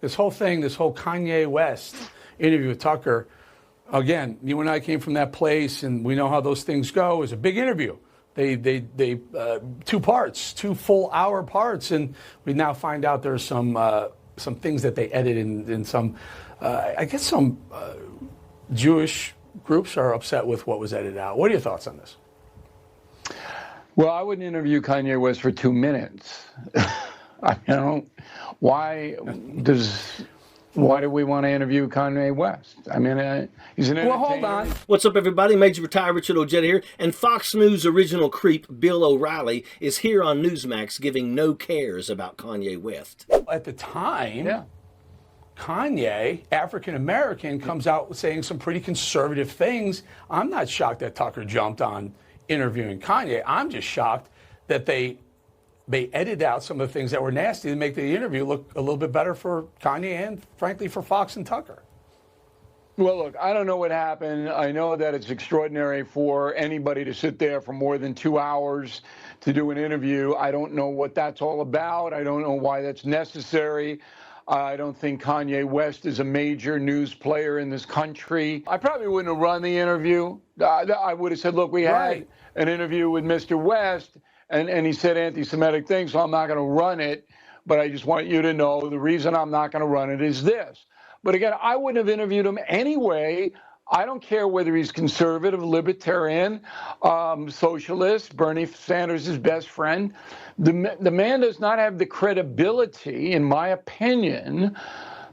This whole thing, this whole Kanye West interview with Tucker, again, you and I came from that place, and we know how those things go. It was a big interview. They 2 parts, 2 full-hour parts, and we now find out there's some things that they edited in some, I guess some Jewish groups are upset with what was edited out. What are your thoughts on this? Well, I wouldn't interview Kanye West for 2 minutes. I don't. Why do we want to interview Kanye West? I mean, he's an entertainer. Well, hold on. What's up, everybody? Major Retired Richard Ojeda here, and Fox News original creep Bill O'Reilly is here on Newsmax giving no cares about Kanye West. At the time, Kanye, African-American, comes out saying some pretty conservative things. I'm not shocked that Tucker jumped on interviewing Kanye. I'm just shocked that they edited out some of the things that were nasty to make the interview look a little bit better for Kanye and, frankly, for Fox and Tucker. Well, look, I don't know what happened. I know that it's extraordinary for anybody to sit there for more than 2 hours to do an interview. I don't know what that's all about. I don't know why that's necessary. I don't think Kanye West is a major news player in this country. I probably wouldn't have run the interview. I would have said, look, we had an interview with Mr. West, and he said anti-Semitic things, so I'm not going to run it. But I just want you to know the reason I'm not going to run it is this. But again, I wouldn't have interviewed him anyway. I don't care whether he's conservative, libertarian, socialist, Bernie Sanders' best friend. The man does not have the credibility, in my opinion,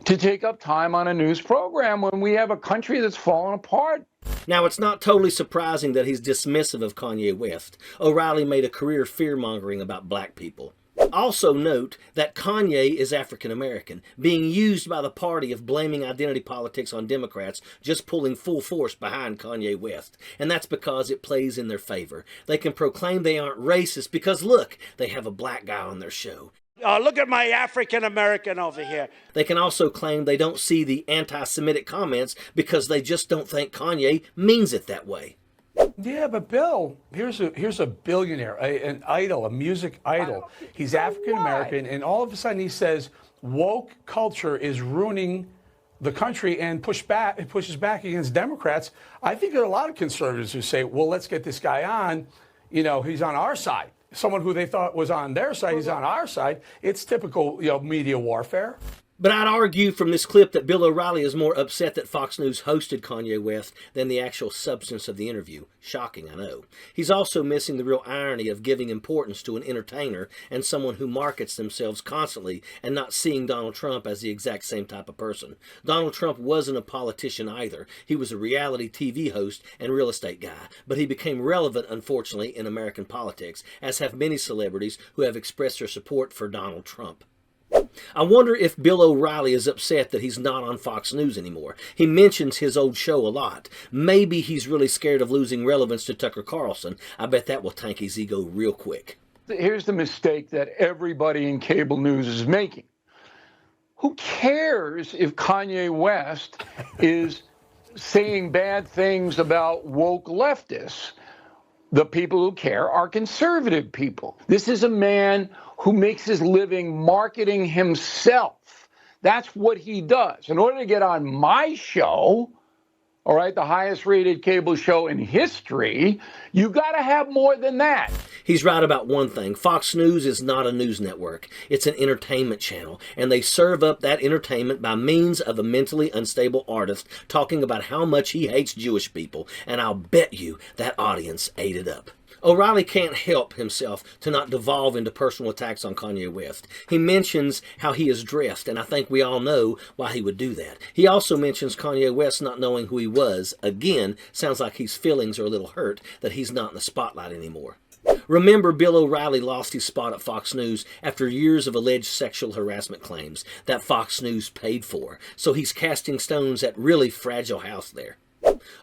to take up time on a news program when we have a country that's falling apart. Now, it's not totally surprising that he's dismissive of Kanye West. O'Reilly made a career fear-mongering about black people. Also note that Kanye is African-American, being used by the party of blaming identity politics on Democrats, just pulling full force behind Kanye West. And that's because it plays in their favor. They can proclaim they aren't racist because, look, they have a black guy on their show. Look at my African-American over here. They can also claim they don't see the anti-Semitic comments because they just don't think Kanye means it that way. Yeah, but Bill, here's a billionaire, an idol, a music idol. He's African-American, and all of a sudden he says woke culture is ruining the country and pushes back against Democrats. I think there are a lot of conservatives who say, well, let's get this guy on. You know, he's on our side. Someone who they thought was on their side, he's on our side. It's typical, media warfare. But I'd argue from this clip that Bill O'Reilly is more upset that Fox News hosted Kanye West than the actual substance of the interview. Shocking, I know. He's also missing the real irony of giving importance to an entertainer and someone who markets themselves constantly and not seeing Donald Trump as the exact same type of person. Donald Trump wasn't a politician either. He was a reality TV host and real estate guy. But he became relevant, unfortunately, in American politics, as have many celebrities who have expressed their support for Donald Trump. I wonder if Bill O'Reilly is upset that he's not on Fox News anymore. He mentions his old show a lot. Maybe he's really scared of losing relevance to Tucker Carlson. I bet that will tank his ego real quick. Here's the mistake that everybody in cable news is making. Who cares if Kanye West is saying bad things about woke leftists? The people who care are conservative people. This is a man who makes his living marketing himself. That's what he does. In order to get on my show, all right, the highest rated cable show in history, you got to have more than that. He's right about one thing. Fox News is not a news network. It's an entertainment channel, and they serve up that entertainment by means of a mentally unstable artist talking about how much he hates Jewish people, and I'll bet you that audience ate it up. O'Reilly can't help himself to not devolve into personal attacks on Kanye West. He mentions how he is dressed, and I think we all know why he would do that. He also mentions Kanye West not knowing who he was. Again, sounds like his feelings are a little hurt that he's not in the spotlight anymore. Remember, Bill O'Reilly lost his spot at Fox News after years of alleged sexual harassment claims that Fox News paid for, so he's casting stones at really fragile house there.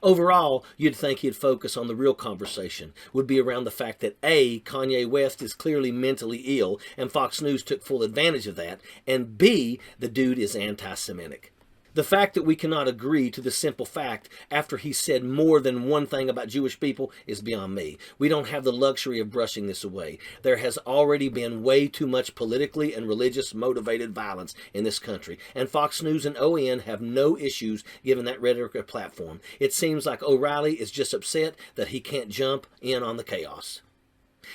Overall, you'd think he'd focus on the real conversation, would be around the fact that A, Kanye West is clearly mentally ill, and Fox News took full advantage of that, and B, the dude is anti-Semitic. The fact that we cannot agree to the simple fact after he said more than one thing about Jewish people is beyond me. We don't have the luxury of brushing this away. There has already been way too much politically and religious motivated violence in this country, and Fox News and OAN have no issues giving that rhetoric a platform. It seems like O'Reilly is just upset that he can't jump in on the chaos.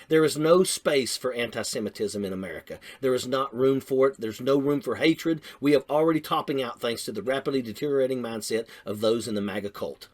There is no space for anti-Semitism in America. There is not room for it. There's no room for hatred. We are already topping out thanks to the rapidly deteriorating mindset of those in the MAGA cult.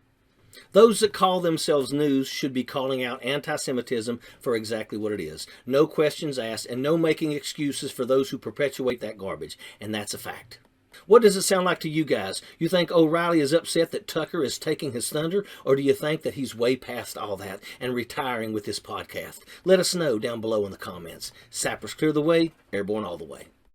Those that call themselves news should be calling out anti-Semitism for exactly what it is. No questions asked and no making excuses for those who perpetuate that garbage. And that's a fact. What does it sound like to you guys? You think O'Reilly is upset that Tucker is taking his thunder, or do you think that he's way past all that and retiring with this podcast? Let us know down below in the comments. Sappers clear the way, airborne all the way.